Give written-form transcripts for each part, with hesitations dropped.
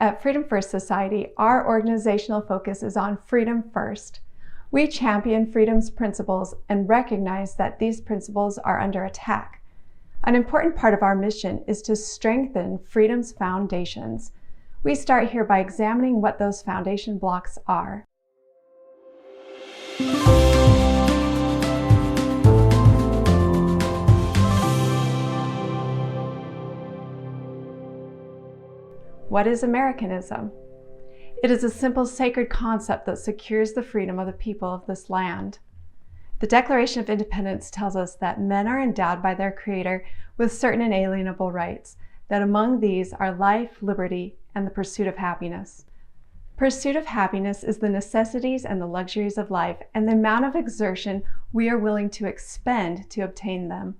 At Freedom First Society, our organizational focus is on freedom first. We champion freedom's principles and recognize that these principles are under attack. An important part of our mission is to strengthen freedom's foundations. We start here by examining what those foundation blocks are. What is Americanism? It is a simple sacred concept that secures the freedom of the people of this land. The Declaration of Independence tells us that men are endowed by their Creator with certain inalienable rights, that among these are life, liberty, and the pursuit of happiness. Pursuit of happiness is the necessities and the luxuries of life and the amount of exertion we are willing to expend to obtain them.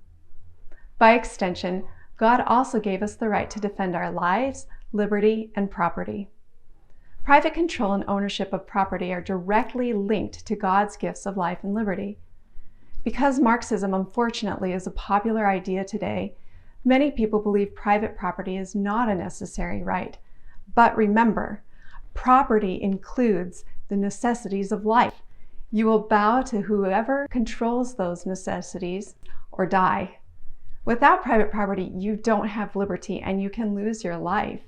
By extension, God also gave us the right to defend our lives, liberty, and property. Private control and ownership of property are directly linked to God's gifts of life and liberty. Because Marxism, unfortunately, is a popular idea today, many people believe private property is not a necessary right. But remember, property includes the necessities of life. You will bow to whoever controls those necessities or die. Without private property, you don't have liberty and you can lose your life.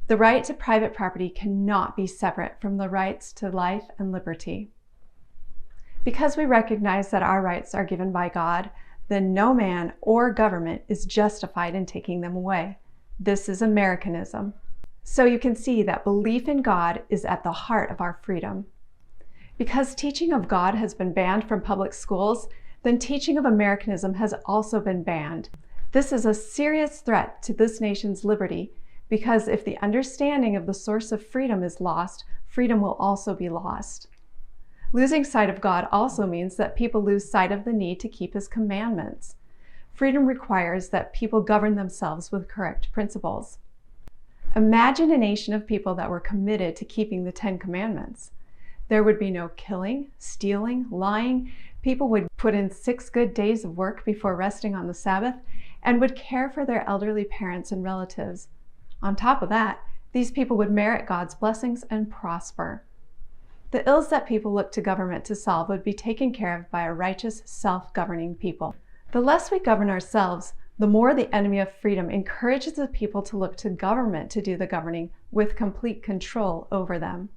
The right to private property cannot be separate from the rights to life and liberty. Because we recognize that our rights are given by God, then no man or government is justified in taking them away. This is Americanism. So you can see that belief in God is at the heart of our freedom. Because teaching of God has been banned from public schools, then teaching of Americanism has also been banned. This is a serious threat to this nation's liberty, because if the understanding of the source of freedom is lost, freedom will also be lost. Losing sight of God also means that people lose sight of the need to keep His commandments. Freedom requires that people govern themselves with correct principles. Imagine a nation of people that were committed to keeping the 10 Commandments. There would be no killing, stealing, lying. People would put in 6 good days of work before resting on the Sabbath and would care for their elderly parents and relatives. On top of that, these people would merit God's blessings and prosper. The ills that people look to government to solve would be taken care of by a righteous, self-governing people. The less we govern ourselves, the more the enemy of freedom encourages the people to look to government to do the governing with complete control over them.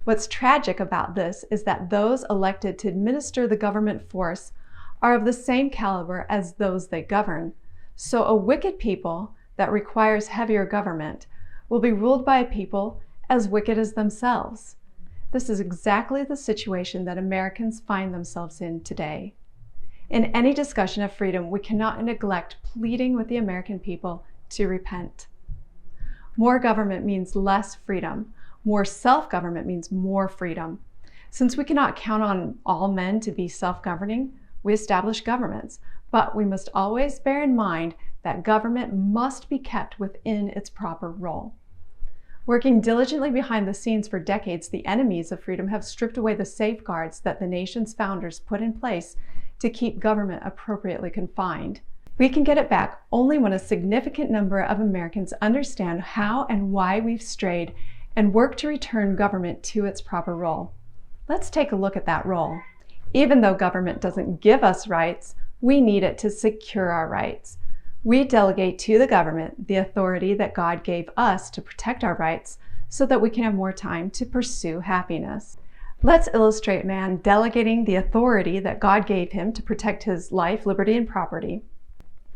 What's tragic about this is that those elected to administer the government force are of the same caliber as those they govern. So a wicked people that requires heavier government will be ruled by a people as wicked as themselves. This is exactly the situation that Americans find themselves in today. In any discussion of freedom, we cannot neglect pleading with the American people to repent. More government means less freedom. More self-government means more freedom. Since we cannot count on all men to be self-governing, we establish governments, but we must always bear in mind that government must be kept within its proper role. Working diligently behind the scenes for decades, the enemies of freedom have stripped away the safeguards that the nation's founders put in place to keep government appropriately confined. We can get it back only when a significant number of Americans understand how and why we've strayed and work to return government to its proper role. Let's take a look at that role. Even though government doesn't give us rights, we need it to secure our rights. We delegate to the government the authority that God gave us to protect our rights so that we can have more time to pursue happiness. Let's illustrate man delegating the authority that God gave him to protect his life, liberty, and property.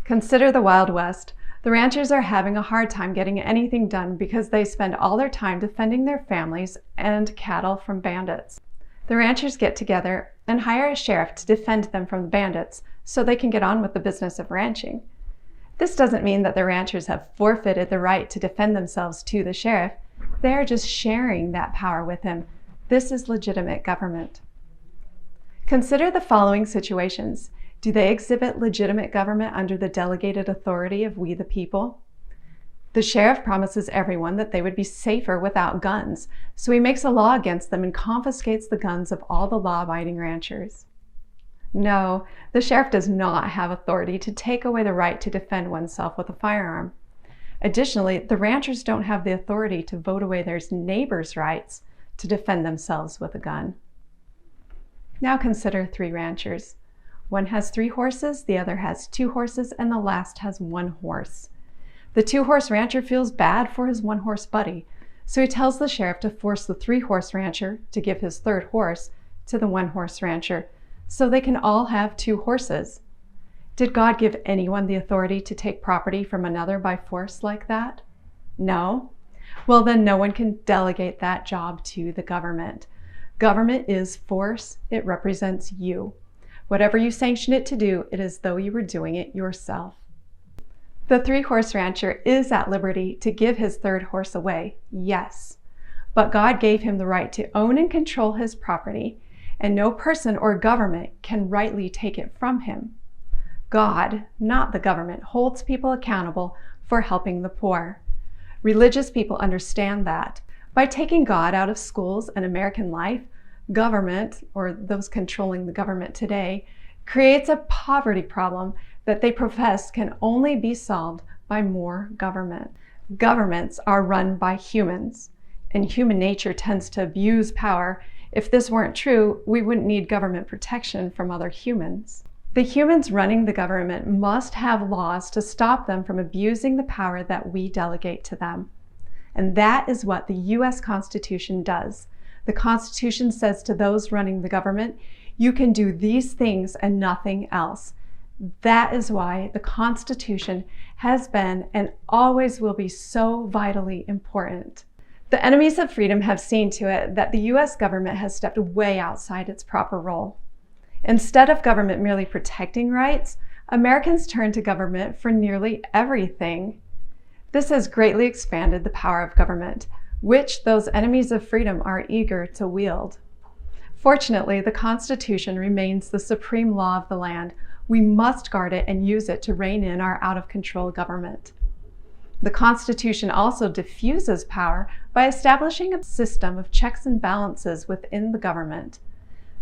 Consider the Wild West. The ranchers are having a hard time getting anything done because they spend all their time defending their families and cattle from bandits. The ranchers get together and hire a sheriff to defend them from the bandits so they can get on with the business of ranching. This doesn't mean that the ranchers have forfeited the right to defend themselves to the sheriff. They are just sharing that power with him. This is legitimate government. Consider the following situations. Do they exhibit legitimate government under the delegated authority of we the people? The sheriff promises everyone that they would be safer without guns, so he makes a law against them and confiscates the guns of all the law-abiding ranchers. No, the sheriff does not have authority to take away the right to defend oneself with a firearm. Additionally, the ranchers don't have the authority to vote away their neighbors' rights to defend themselves with a gun. Now consider 3 ranchers. One has 3 horses, the other has 2 horses, and the last has 1 horse. The 2-horse rancher feels bad for his 1-horse buddy, so he tells the sheriff to force the 3-horse rancher to give his 3rd horse to the 1-horse rancher so they can all have 2 horses. Did God give anyone the authority to take property from another by force like that? No. Well, then no one can delegate that job to the government. Government is force. It represents you. Whatever you sanction it to do, it is as though you were doing it yourself. The 3-horse rancher is at liberty to give his 3rd horse away, yes. But God gave him the right to own and control his property, and no person or government can rightly take it from him. God, not the government, holds people accountable for helping the poor. Religious people understand that. By taking God out of schools and American life, government, or those controlling the government today, creates a poverty problem that they profess can only be solved by more government. Governments are run by humans, and human nature tends to abuse power. If this weren't true, we wouldn't need government protection from other humans. The humans running the government must have laws to stop them from abusing the power that we delegate to them. And that is what the U.S. Constitution does. The Constitution says to those running the government, you can do these things and nothing else. That is why the Constitution has been and always will be so vitally important. The enemies of freedom have seen to it that the U.S. government has stepped way outside its proper role. Instead of government merely protecting rights, Americans turn to government for nearly everything. This has greatly expanded the power of government, which those enemies of freedom are eager to wield. Fortunately, the Constitution remains the supreme law of the land. We must guard it and use it to rein in our out-of-control government. The Constitution also diffuses power by establishing a system of checks and balances within the government.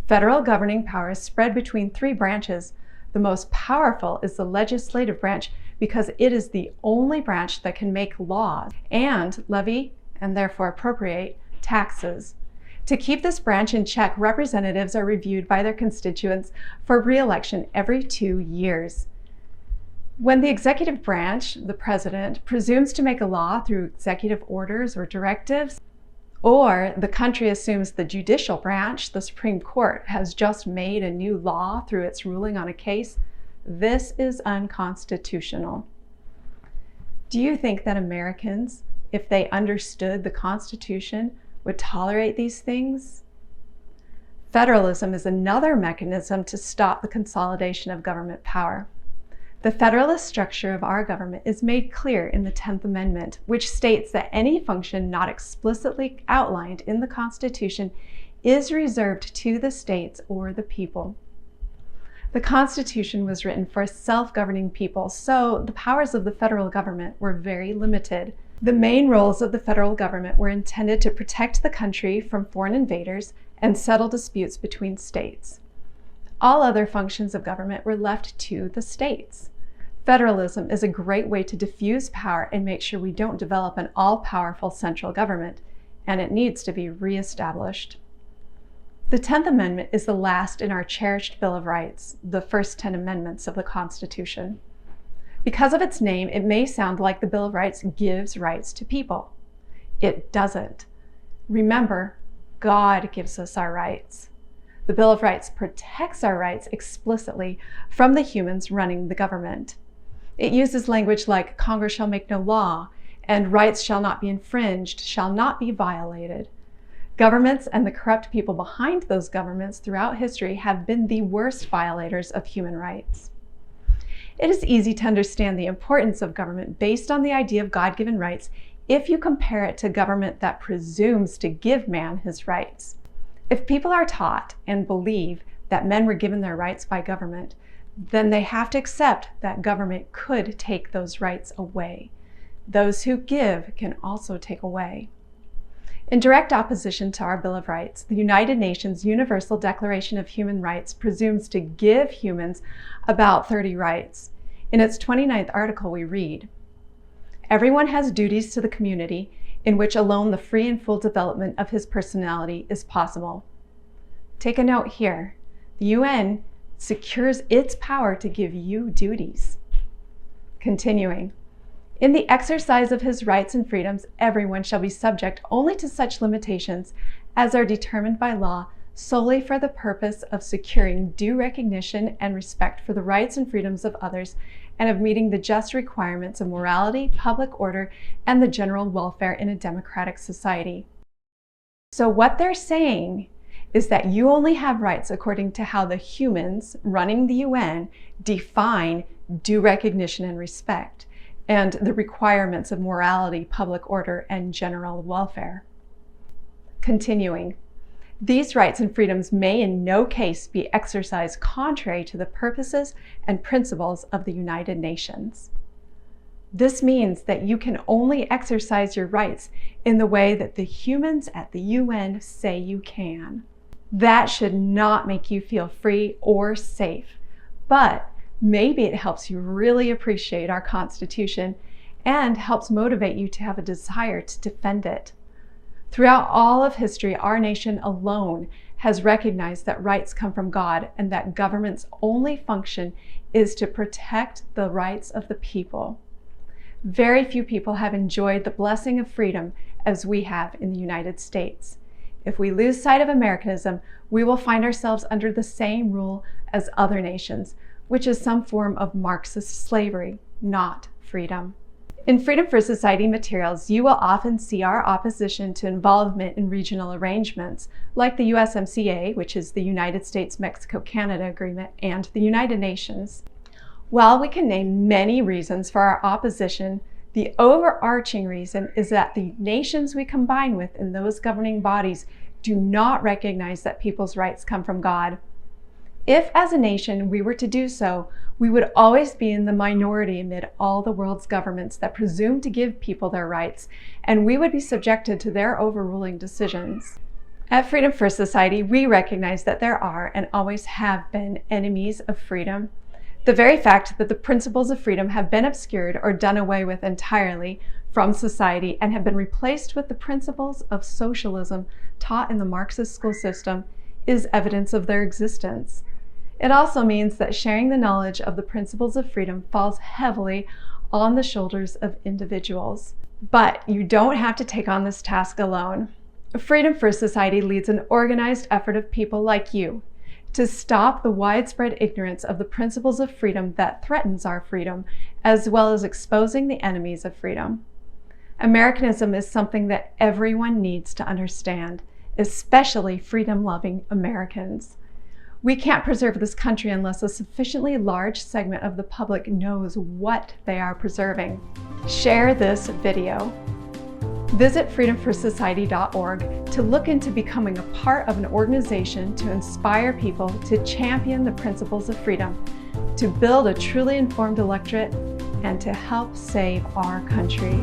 Federal governing power is spread between 3 branches. The most powerful is the legislative branch because it is the only branch that can make laws and levy, and therefore appropriate, taxes. To keep this branch in check, representatives are reviewed by their constituents for re-election every 2 years. When the executive branch, the president, presumes to make a law through executive orders or directives, or the country assumes the judicial branch, the Supreme Court, has just made a new law through its ruling on a case, this is unconstitutional. Do you think that Americans, if they understood the Constitution, would tolerate these things? Federalism is another mechanism to stop the consolidation of government power. The federalist structure of our government is made clear in the 10th Amendment, which states that any function not explicitly outlined in the Constitution is reserved to the states or the people. The Constitution was written for a self-governing people, so the powers of the federal government were very limited. The main roles of the federal government were intended to protect the country from foreign invaders and settle disputes between states. All other functions of government were left to the states. Federalism is a great way to diffuse power and make sure we don't develop an all-powerful central government, and it needs to be reestablished. The 10th Amendment is the last in our cherished Bill of Rights, the first 10 amendments of the Constitution. Because of its name, it may sound like the Bill of Rights gives rights to people. It doesn't. Remember, God gives us our rights. The Bill of Rights protects our rights explicitly from the humans running the government. It uses language like Congress shall make no law and rights shall not be infringed, shall not be violated. Governments and the corrupt people behind those governments throughout history have been the worst violators of human rights. It is easy to understand the importance of government based on the idea of God-given rights if you compare it to government that presumes to give man his rights. If people are taught and believe that men were given their rights by government, then they have to accept that government could take those rights away. Those who give can also take away. In direct opposition to our Bill of Rights, the United Nations Universal Declaration of Human Rights presumes to give humans about 30 rights. In its 29th article, we read, Everyone has duties to the community in which alone the free and full development of his personality is possible. Take a note here. The UN secures its power to give you duties. Continuing. In the exercise of his rights and freedoms, everyone shall be subject only to such limitations as are determined by law solely for the purpose of securing due recognition and respect for the rights and freedoms of others and of meeting the just requirements of morality, public order, and the general welfare in a democratic society. So what they're saying is that you only have rights according to how the humans running the UN define due recognition and respect, and the requirements of morality, public order, and general welfare. Continuing, these rights and freedoms may in no case be exercised contrary to the purposes and principles of the United Nations. This means that you can only exercise your rights in the way that the humans at the UN say you can. That should not make you feel free or safe, but maybe it helps you really appreciate our Constitution and helps motivate you to have a desire to defend it. Throughout all of history, our nation alone has recognized that rights come from God and that government's only function is to protect the rights of the people. Very few people have enjoyed the blessing of freedom as we have in the United States. If we lose sight of Americanism, we will find ourselves under the same rule as other nations, which is some form of Marxist slavery, not freedom. In Freedom for Society materials, you will often see our opposition to involvement in regional arrangements, like the USMCA, which is the United States-Mexico-Canada Agreement, and the United Nations. While we can name many reasons for our opposition, the overarching reason is that the nations we combine with in those governing bodies do not recognize that people's rights come from God. If, as a nation, we were to do so, we would always be in the minority amid all the world's governments that presume to give people their rights, and we would be subjected to their overruling decisions. At Freedom for Society, we recognize that there are and always have been enemies of freedom. The very fact that the principles of freedom have been obscured or done away with entirely from society and have been replaced with the principles of socialism taught in the Marxist school system is evidence of their existence. It also means that sharing the knowledge of the principles of freedom falls heavily on the shoulders of individuals. But you don't have to take on this task alone. Freedom for Society leads an organized effort of people like you to stop the widespread ignorance of the principles of freedom that threatens our freedom, as well as exposing the enemies of freedom. Americanism is something that everyone needs to understand, especially freedom-loving Americans. We can't preserve this country unless a sufficiently large segment of the public knows what they are preserving. Share this video. Visit freedomforsociety.org to look into becoming a part of an organization to inspire people to champion the principles of freedom, to build a truly informed electorate, and to help save our country.